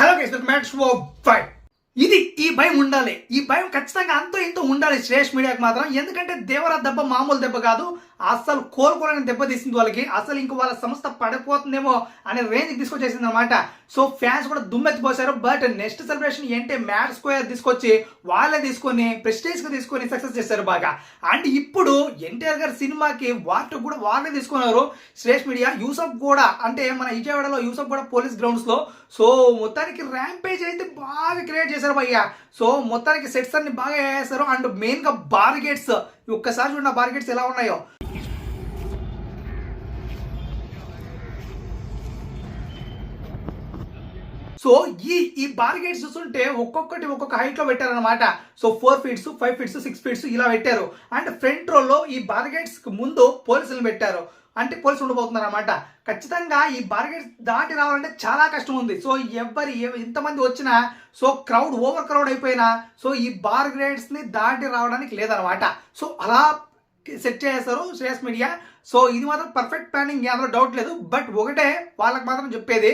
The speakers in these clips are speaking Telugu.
Hello guys, welcome back to five. ఈ భయం ఉండాలి. ఈ భయం ఖచ్చితంగా అంతో ఇంతో ఉండాలి శ్రేష్ మీడియాకి మాత్రం. ఎందుకంటే దేవరా దెబ్బ మామూలు దెబ్బ కాదు. అసలు కోలుకోలేని దెబ్బ తీసింది వాళ్ళకి. అసలు ఇంక వాళ్ళ సంస్థ పడిపోతుందేమో అనే రేంజ్ తీసుకొచ్చేసింది అనమాట. సో ఫ్యాన్స్ కూడా దుమ్మెత్తిపోసారు. బట్ నెక్స్ట్ సెలబ్రేషన్ ఏంటి, మ్యాడ్ స్క్వేర్ తీసుకొచ్చి వాళ్ళే తీసుకొని ప్రెస్టేజ్ గా తీసుకొని సక్సెస్ చేశారు బాగా. అండ్ ఇప్పుడు ఎన్టీఆర్ గారి సినిమాకి వాటి కూడా వాళ్ళే తీసుకున్నారు శ్రేష్ మీడియా. యూసఫ్ కూడా, అంటే మన విజయవాడలో యూసఫ్ కూడా పోలీస్ గ్రౌండ్స్ లో. సో మొత్తానికి ర్యాంపేజ్ అయితే బాగా క్రియేట్ చేశారు భయ్య. సో మొత్తానికి సెట్స్ అన్ని బాగా వేసారు. అండ్ మెయిన్ గా బార్గేట్స్, ఒక్కసారి చూడండి బార్గేట్స్ ఎలా ఉన్నాయో. సో ఈ బార్గేట్స్ చూస్తుంటే ఒక్కొక్కటి ఒక్కొక్క హైట్ లో పెట్టారనమాట. సో 4 ఫీట్స్ 5 ఫీట్స్ 6 ఫీట్స్ ఇలా పెట్టారు. అండ్ ఫ్రంట్ రోలో ఈ బార్గేట్స్ ముందు పోలీసులు పెట్టారు. అంటే పోలీసులు ఉండిపోతున్నారు అనమాట. ఖచ్చితంగా ఈ బార్గేట్స్ దాటి రావాలంటే చాలా కష్టం ఉంది. సో ఎంతమంది వచ్చినా, సో క్రౌడ్ ఓవర్ క్రౌడ్ అయిపోయినా, సో ఈ బార్గేట్స్ ని దాటి రావడానికి లేదనమాట. సో అలా సెట్ చేశారు శ్రేయస్ మీడియా. సో ఇది మాత్రం పర్ఫెక్ట్ ప్లానింగ్, అందులో డౌట్ లేదు. బట్ ఒకటే వాళ్ళకి మాత్రం చెప్పేది,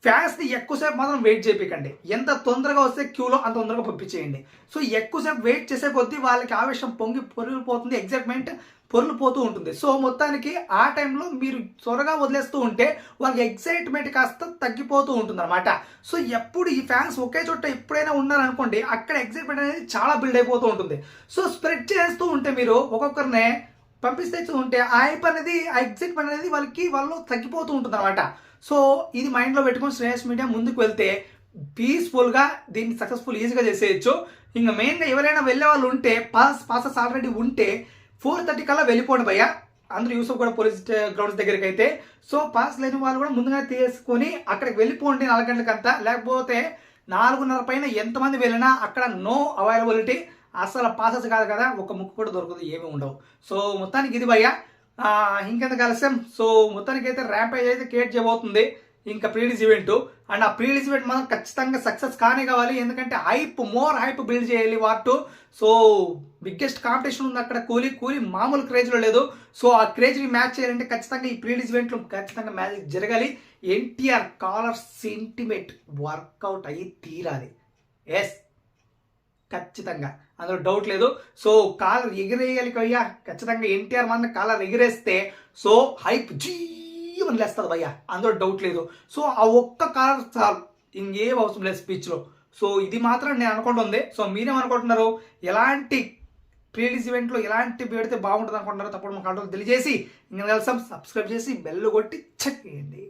ఫ్యాన్స్ ని ఎక్కువసేపు మాత్రం వెయిట్ చేయకండి. ఎంత తొందరగా వస్తే క్యూలో అంత తొందరగా పంపించేయండి. సో ఎక్కువసేపు వెయిట్ చేసే కొద్దీ వాళ్ళకి ఆవేశం పొంగి పొరిగిపోతుంది, ఎగ్జైట్మెంట్ పొరిగిపోతూ ఉంటుంది. సో మొత్తానికి ఆ టైంలో మీరు త్వరగా వదిలేస్తూ ఉంటే వాళ్ళకి ఎగ్జైట్మెంట్ కాస్త తగ్గిపోతూ ఉంటుంది అనమాట. సో ఎప్పుడు ఈ ఫ్యాన్స్ ఒకే చోట ఎప్పుడైనా ఉన్నారనుకోండి, అక్కడ ఎగ్జైట్మెంట్ అనేది చాలా బిల్డ్ అయిపోతూ ఉంటుంది. సో స్ప్రెడ్ చేస్తూ ఉంటే మీరు ఒక్కొక్కరినే పంపిస్తే ఉంటే ఆ హైప్ అనేది, ఆ ఎగ్జైట్మెంట్ అనేది వాళ్ళు తగ్గిపోతూ ఉంటుంది అనమాట. సో ఇది మైండ్లో పెట్టుకొని శ్రేయస్ మీడియా ముందుకు వెళ్తే పీస్ఫుల్గా దీన్ని సక్సెస్ఫుల్ ఈజీగా చేసేయచ్చు. ఇంకా మెయిన్గా ఎవరైనా వెళ్ళే వాళ్ళు ఉంటే, పాసెస్ ఆల్రెడీ ఉంటే 4:30 కల్లా వెళ్ళిపోండి భయ్య. అందరూ యూసఫ్ కూడా పోలీస్ గ్రౌండ్స్ దగ్గరికి అయితే. సో పాస్ లేని వాళ్ళు కూడా ముందుగా తీసుకొని అక్కడికి వెళ్ళిపోండి 4 గంటలకంతా. లేకపోతే 4:30 పైన ఎంతమంది వెళ్ళినా అక్కడ నో అవైలబిలిటీ. అసలు పాసెస్ కాదు కదా, ఒక ముక్కు కూడా దొరకదు, ఏమీ ఉండవు. సో మొత్తానికి ఇది భయ్య. ఇంకెంత ఆలస్యం. సో మొత్తానికి అయితే ర్యాంపేజ్ అయితే క్రియేట్ చేయబోతుంది ఇంకా ప్రీలీజ్ ఈవెంట్. అండ్ ఆ ప్రీలీజ్ ఈవెంట్ మనం ఖచ్చితంగా సక్సెస్ కానే కావాలి. ఎందుకంటే మోర్ హైప్ బిల్డ్ చేయాలి వాటు. సో బిగ్గెస్ట్ కాంపిటీషన్ ఉంది అక్కడ. కూలీ మామూలు క్రేజ్లో లేదు. సో ఆ క్రేజ్ని మ్యాచ్ చేయాలంటే ఖచ్చితంగా ఈ ప్రీలీజ్ ఈవెంట్లో ఖచ్చితంగా మ్యాజిక్ జరగాలి. ఎన్టీఆర్ కాలర్ సెంటిమెంట్ వర్కౌట్ అయ్యి తీరాలి. ఎస్, ఖచ్చితంగా, అందులో డౌట్ లేదు. సో కాలర్ ఎగిరేయాలి భయ్యా. ఖచ్చితంగా ఎన్టీఆర్ మన కాలర్ ఎగిరేస్తే సో హైప్ జీవని లేస్తుంది భయ్యా, అందులో డౌట్ లేదు. సో ఆ ఒక్క కాలర్ చాలు, ఇంకేం అవసరం లేదు స్పీచ్లో. సో ఇది మాత్రం నేను అనుకుంటుంది. సో మీరేమనుకుంటున్నారు, ఎలాంటి ప్రీలీజ్ ఈవెంట్లో ఎలాంటి పెడితే బాగుంటుంది అనుకుంటున్నారు? తప్పుడు మా కంట్రోల్ తెలియజేసి ఇంకా కలిసాం. సబ్స్క్రైబ్ చేసి బెల్ కొట్టి చెక్ చేయండి.